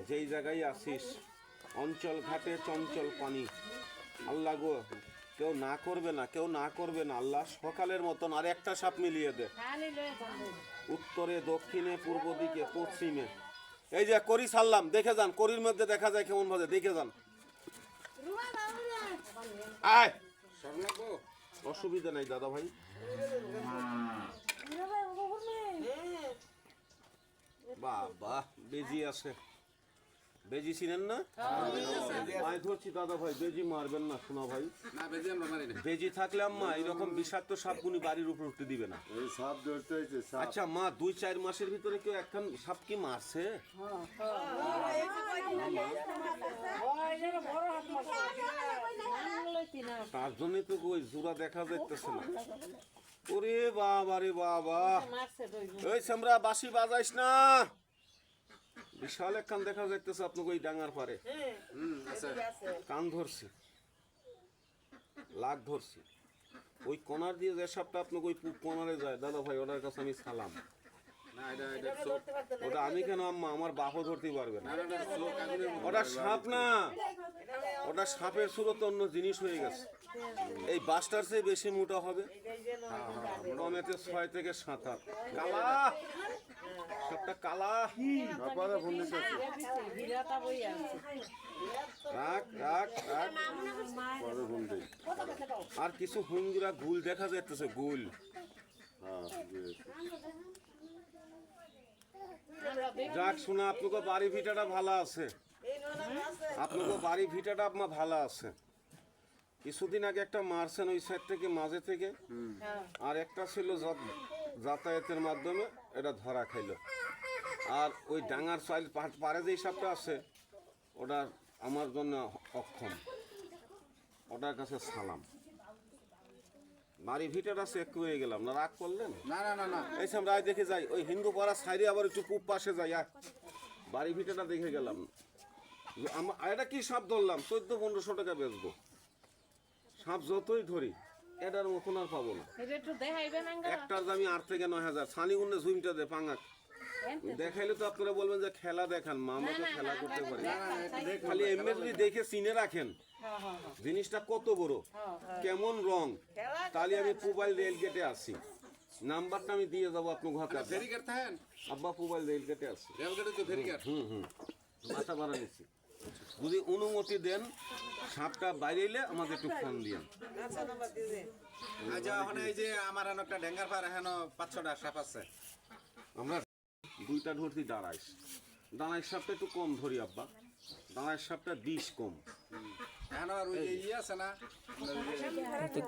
যেই জায়গায় আসিস, অঞ্চল ঘাটে চঞ্চল পানি। আল্লাহ গো, কেউ না করবে না, কেউ না করবে না আল্লাহ। সকালের মতন আর একটা সাপ মিলিয়ে দে, উত্তরে, দক্ষিণে, পূর্ব দিকে, পশ্চিমে। এই যে করি সারলাম, দেখে যান করির মধ্যে দেখা যায় কেমন ভাবে, দেখে যান। আয়, অসুবিধা নাই দাদা ভাই। বাবা, বেজি আছে। বেজি চিনেন না? আমি ধরছি দাদা ভাই, বেজি মারবেন না শোনা ভাই। বেজি থাকলে আম্মা এরকম বিষাক্ত সাপগুনি বাড়ির উপর উঠতে দিবে না। আচ্ছা মা, 2-4 মাসের ভিতরে কেউ একখান সাপ কি মারছে? তার জন্যই তো ওই জোড়া দেখা যাইতেছে না। ওরে বাবা রে বাবা, ওই সামরা বাঁশি বাজাইস না। বিশাল একখান দেখা যাইতেছে আপনাকে ওই ডাঙার পারে। কান ধরছে, লাগ ধরছে। ওই কোনার দিয়ে যে সাপটা আপনাকে ওই কোনারে যায় দাদা ভাই, ওটার কাছে আমি সালাম। ওটা আমি কেন আম্মা, আমার বাপও ধরতে পারবে না। ওটা সাপ না, ওটা সাপের সুরত অন্য জিনিস হয়ে গেছে। এই বাসটার চেয়ে বেশি মোটা হবে, টমেটো 6 থেকে 7 হাত। কালা সাপটা, কালা। রাখ রাখ রাখ। আর কিছু হুঙ্গুরা গুল দেখা যাইতেছে, গুল। যাক শোনা, আপনাকে বাড়ি ভিটাটা ভালো আছে, আপনাকে বাড়ি ভিটাটা আপনার ভালো আছে। কিছুদিন আগে একটা মারছেন ওই সাইড থেকে, মাঝে থেকে, আর একটা ছিল যাতায়াতের মাধ্যমে এটা ধরা খাইল। আর ওই ডাঙার সাইল পারে যে সাপটা আছে, ওটা আমার জন্য অক্ষম, ওটার কাছে সালাম। বাড়ি ভিটাটা চেক করে গেলাম না, রাগ করলেন? না না না না, এই সাম রায় দেখে যাই, ওই হিন্দু পাড়া সাইডে আবার একটু পূব পাশে যাই। বাড়ি ভিটাটা দেখে গেলাম। এটা কি সাপ ধরলাম, 1400-1500 টাকা বেচবো। সাপ যতই ধরি এটার মতন আর পাবো না। একটার দামি 8 থেকে 9,000। সানি উন্নে জুইমটা দে পাঙ্গাক দেখাইলে তো আপনারা বলবেন যে খেলা দেখান, মামা তো খেলা করতে পারি। খালি এমনি যদি দেখে চিনে রাখেন জিনিসটা কত বড়, কেমন রং, তাহলে আমি মোবাইল রেল গেটে আসি, নাম্বারটা আমি দিয়ে যাবো আপনার ঘর কাছে। আব্বা মোবাইল রেল গেটে আসি। মাথা ভাড়া নিচ্ছি, যদি অনুমতি দেন সাপটা বাইরে এলে আমাকে একটু ফোন দিন। এই যে আমার একটা ডেঙ্গার পার এখনো 5-6টা সাপ আছে। আমরা 2টা ধরছি দাঁড়াইশ। দাঁড়াইশ সাপটা একটু কম ধরি আব্বা, দাঁড়াইশ সাপটা 20 কম।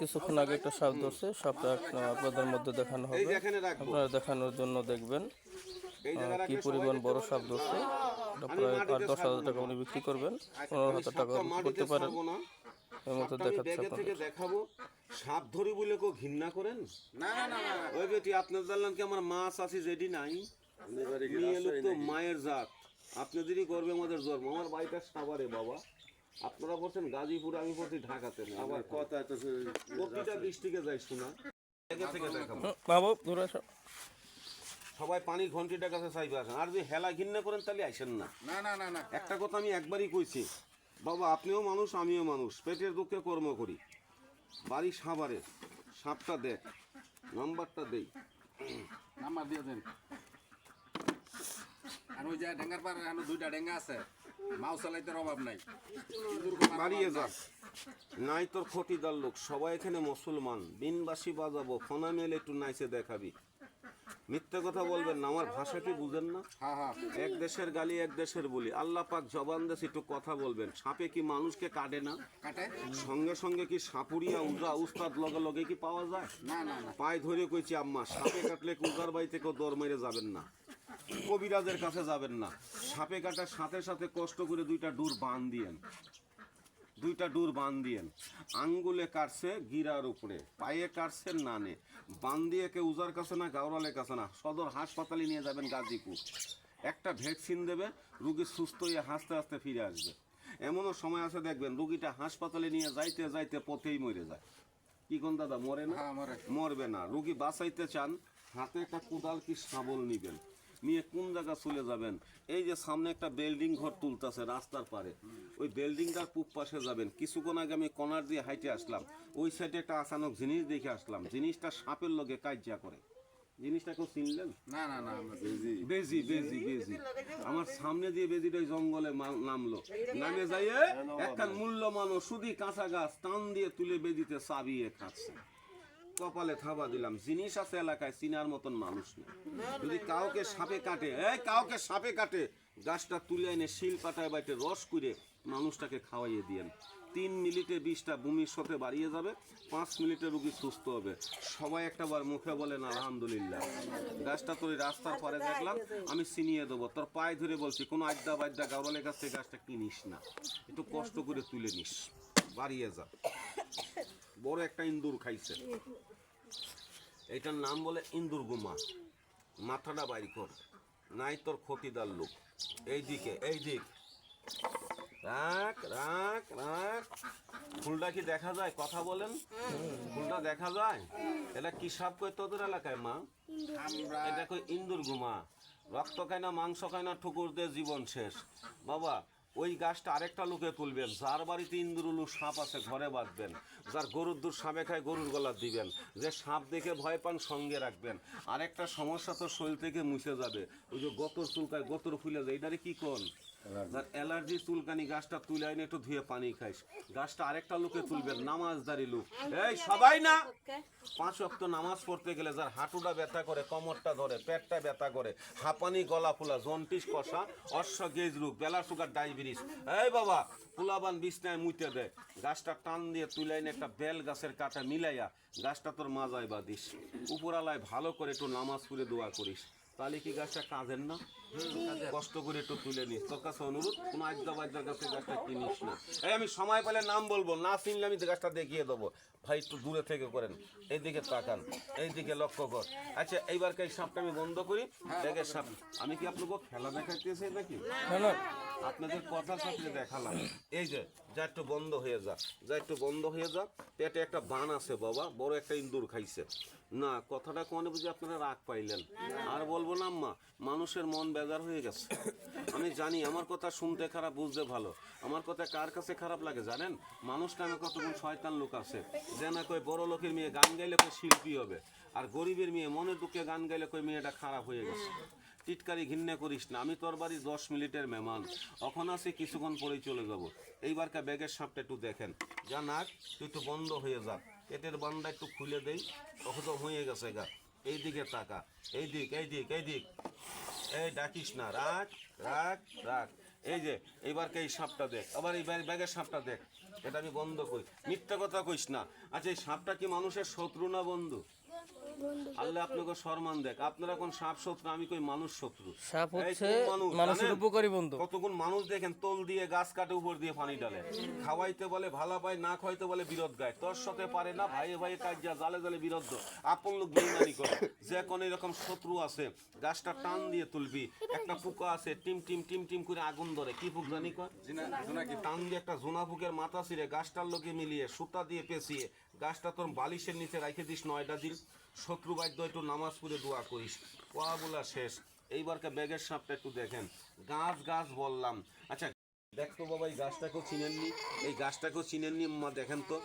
কিছুক্ষণ আগে একটা সাপ ধরছে, সাপটা আপনাদের মধ্যে দেখানো হবে, আপনারা দেখানোর জন্য দেখবেন কি পরিমাণ বড় সাপ ধরছে। প্রায় 10,000 টাকা উনি বিক্রি করবেন, 15,000 টাকা করতে পারেন। এর মধ্যে দেখাবো সাপ ধরি বলে কেউ ঘৃণা করেন না। ওই বেটি, আপনার জানলাম কি আমার মাছ আছে যেটি নাই, নিয়ে এলো তো মায়ের জাত। আপনি যদি করবে আমাদের জন্ম, আমার বাড়িটা সাভারে বাবা, আপনারা বলছেন গাজীপুরে, আমি বলছি ঢাকাতে। আবার কথা তো প্রতিটা ডিস্ট্রিক্টে যাই শোনা থেকে দেখাবো। সবাই পানির ঘন্টিটার কাছে চাইবে আসেন, আর যদি হেলা ঘৃণা করেন তাহলে আইসেন না। না, একটা কথা আমি একবারই কইছি বাবা, আপনিও মানুষ আমিও মানুষ, পেটের দুঃখে কর্ম করি। বাড়ি সাভারে, সাপটা দেখ, নাম্বারটা দেই, নাম্বার দিয়ে দেন। আর ওই যে ডেঙ্গার পার এখনো 2টা ডেঙ্গা আছে, মাও চালাইতে অভাব নাই। বাড়িয়ে যাক নাই তোর খটিদার লোক, সবাই এখানে মুসলমান। বিনবাসী বাজাবো, ফোনা মেলে একটু নাইচে দেখাবি। মিথ্যে কথা বলবেন না, আমার ভাষা কি বুঝেন না? এক দেশের গালি এক দেশের বলি। আল্লাহ পাক জবান দেশ, একটু কথা বলবেন। সাপে কি মানুষকে কাটে না? সঙ্গে সঙ্গে কি সাপুরিয়া উজা উস্তাদ লগে লগে কি পাওয়া যায়? পায়ে ধরে কইছি আম্মা, সাপে কাটলে উজার বাড়ি থেকে দর মেরে যাবেন না, কবিরাজের কাছে যাবেন না। সাপে কাটার সাথে সাথে কষ্ট করে 2টা ডুর বান দিয়েন, 2টা ডুর বান দিয়েন। আঙ্গুলে কাটছে গিরার উপরে, পায়ে কাটছে নানে, বান দিয়ে কে উজার কাছে না, গাওরালের কাছে না, সদর হাসপাতালে নিয়ে যাবেন গাজীপুর। একটা ভ্যাকসিন দেবে, রুগী সুস্থ হয়ে হাসতে হাসতে ফিরে আসবে। এমনও সময় আছে দেখবেন রুগীটা হাসপাতালে নিয়ে যাইতে যাইতে পথেই মরে যায়। কি কোন দাদা, মরে না? মরবে না। রুগী বাঁচাইতে চান, হাতে একটা কোদাল কি শাবল নিবেন, নিয়ে কোন জায়গা চলে যাবেন, এই যে সামনে একটা বিল্ডিং ঘর তুলতেছে রাস্তার পারে, ওই বিল্ডিংটার পূব পাশে যাবেন। কিছুক্ষণ আগে আমি কর্নার দিয়ে হাইটে আসলাম, ওই সাইডে একটা আচানক জিনিস দেখে আসলাম, জিনিসটা সাপের লগে কাজ্যা করে। জিনিসটা কেউ চিনলেন? না না না বেজি বেজি বেজি আমার সামনে দিয়ে বেজিটা ওই জঙ্গলে নামলো, নামে যাইয়ে একখান মূল্য মানুষ শুধু কাঁচা গাছ টান দিয়ে তুলে বেজিতে চাবিয়ে খাচ্ছে। কপালে থাবা দিলাম, জিনিস আছে এলাকায়, চিনার মতন মানুষ নেই। যদি কাউকে সাপে কাটে গাছটা তুলে এনে শিল পাটায় বাইতে রস করে মানুষটাকে খাওয়াইয়ে দিয়েন। 3 মিনিটে 20টা বমির সাথে বাড়িয়ে যাবে, 5 মিনিটে রুগী সুস্থ হবে। সবাই একটাবার মুখে বলেন আলহামদুলিল্লাহ। গাছটা তোর রাস্তার পরে দেখলাম, আমি চিনিয়ে দেবো, তোর পায়ে ধরে বলছি কোনো আড্ডা বাড্ডা গাওয়ালের কাছ থেকে গাছটা কিনিস না, একটু কষ্ট করে তুলে নিস, বাড়িয়ে যা। বড় একটা ইন্দুর খাইছে, এটার নাম বলে ইন্দুর গুমা। মাথাটা বাইর কর, নাই তোর ক্ষতিদার লোক। এই দিক রাখ রাখ রাখ। ফুলটা কি দেখা যায়? কথা বলেন, ফুলটা দেখা যায়? এটা কি সাপ কই তোদের এলাকায় মা? এটা কই ইন্দুর গুমা। রক্ত খায় না, মাংস খায় না, ঠুকুর দিয়ে জীবন শেষ। বাবা ওই গাছটা আরেকটা লোকে তুলবেন, যার বাড়িতে ইন্দুরুলু সাপ আছে ঘরে বাঁধবেন, যার গরুর দুধ সাপে খায় গরুর গলা দিবেন, যে সাপ দেখে ভয় পান সঙ্গে রাখবেন। আরেকটা সমস্যা তো শরীর থেকে মুছে যাবে, ওই যে গতর চুলকায়, গতর ফুলে যায়, এটারে কি কোন? যার অ্যালার্জি চুলকানি, গাছটা তুলে আইনে একটু ধুয়ে পানি খাইস। গাছটা আরেকটা লোকে তুলবেন, নামাজদারি লোক। এই সবাই না, 5 ওয়াক্ত নামাজ পড়তে গেলে যার হাঁটুটা ব্যথা করে, কোমরটা ধরে, পেটটা ব্যথা করে, হাঁপানি, গলা ফোলা, জন্টিস, কষা, অশ্ব গেজ রোগ, বেলা সুগার, ডায়াবেটিস, এই বাবা পোলাবান বিছনায় মুইতে দেয়, গাছটা টান দিয়ে তুলে এনে একটা বেল গাছের কাটা মিলাইয়া গাছটা তোর মাজায় বাঁধিস, উপরালায় ভালো করে একটু নামাজ পড়ে দোয়া করিস, তাহলে কি গাছটা কাজের না? কষ্ট করে একটু তুলে নিস। তোর কাছে অনুরোধ, কোনো আড্ডা বাড্ডার কাছে গাছটা কিনিস না। এই আমি সময় পেলে নাম বলবো, না চিনলে আমি গাছটা দেখিয়ে দেবো। ভাই একটু দূরে থেকে করেন, এইদিকে তাকান, এইদিকে লক্ষ্য কর। আচ্ছা এইবার এই সাপটা আমি বন্ধ করি। দেখে সাপ, আমি কি আপনাকে খেলা দেখাইতেছি নাকি? আপনাদের কথা সাথে দেখালাম। এই যে যা একটু বন্ধ হয়ে যা, পেটে একটা বান আছে বাবা, বড় একটা ইন্দুর খাইছে। না কথাটা কোনে বুঝি আপনারা রাগ পাইলেন? আর বলবো না আম্মা, মানুষের মন বেজার হয়ে গেছে। আমি জানি আমার কথা শুনতে খারাপ, বুঝতে ভালো। আমার কথা কার কাছে খারাপ লাগে জানেন? মানুষ নামে কতক্ষণ শয়তান লোক আছে, যে না কই বড় লোকের মেয়ে গান গাইলে কই শিল্পী হবে, আর গরিবের মেয়ে মনের দুঃখে গান গাইলে কই মেয়েটা খারাপ হয়ে গেছে। টিটকারি ঘৃণা করিস না, আমি তোর বাড়ি 10 মিনিটের মেহমান, এখন আছে কিছুক্ষণ পরেই চলে যাব। এইবারকার ব্যাগের সাপটা একটু দেখেন, যা নাক তুই একটু বন্ধ হয়ে যা, পেটের বান্ডা একটু খুলে দেই, অহজম হয়ে গেছে গা। এইদিকে তাকা, এইদিক, এই ডাকিস না, রাখ রাখ রাখ। এই যে এইবারকে এই সাপটা দেখ, আবার এই ব্যাগের সাপটা দেখ, এটা আমি বন্ধ করি, মিথ্যা কথা কইস না। আচ্ছা এই সাপটা কি মানুষের শত্রু না বন্ধু? আল্লাহ আপনাকে সম্মান দেখ, আপনারা কোন সাপ শত্রু, আমি কই মানুষ শত্রু। সাপ হচ্ছে মানুষের উপকারী বন্ধু। কতক্ষণ মানুষ দেখেন তোল দিয়ে গাছ কাটে, উপর দিয়ে পানি ডালে, খাওয়াইতে বলে ভালো পায়, না খাওয়াইতে বলে বিরোধ গায়, তোর সাথে পারে না, ভাইয়ে ভাইয়ে কাজিয়া, জালে জালে বিরোধ, আপন লোক বেইমানি করে। যে কোন এরকম শত্রু আছে, গাছটা টান দিয়ে তুলবি, একটা পোকা আছে টিম টিম টিম টিম করে আগুন ধরে, কি পোক জানি কয়, জোনাকি, টান দিয়ে একটা জোনা পোকের মাথা ছিঁড়ে গাছটার লোকে মিলিয়ে সুতা দিয়ে পেঁচিয়ে গাছটা তোর বালিশের নিচে রাখে দিস 9টা দিন, শত্রু বাদ্য একটু নামাজ পড়ে দোয়া করিস, পোয়া বলা শেষ। এইবারকে ব্যাগের সাপটা একটু দেখেন, গাছ বললাম। আচ্ছা দেখতো বাবা, এই গাছটাকেও চিনেননি, মা দেখেন তো,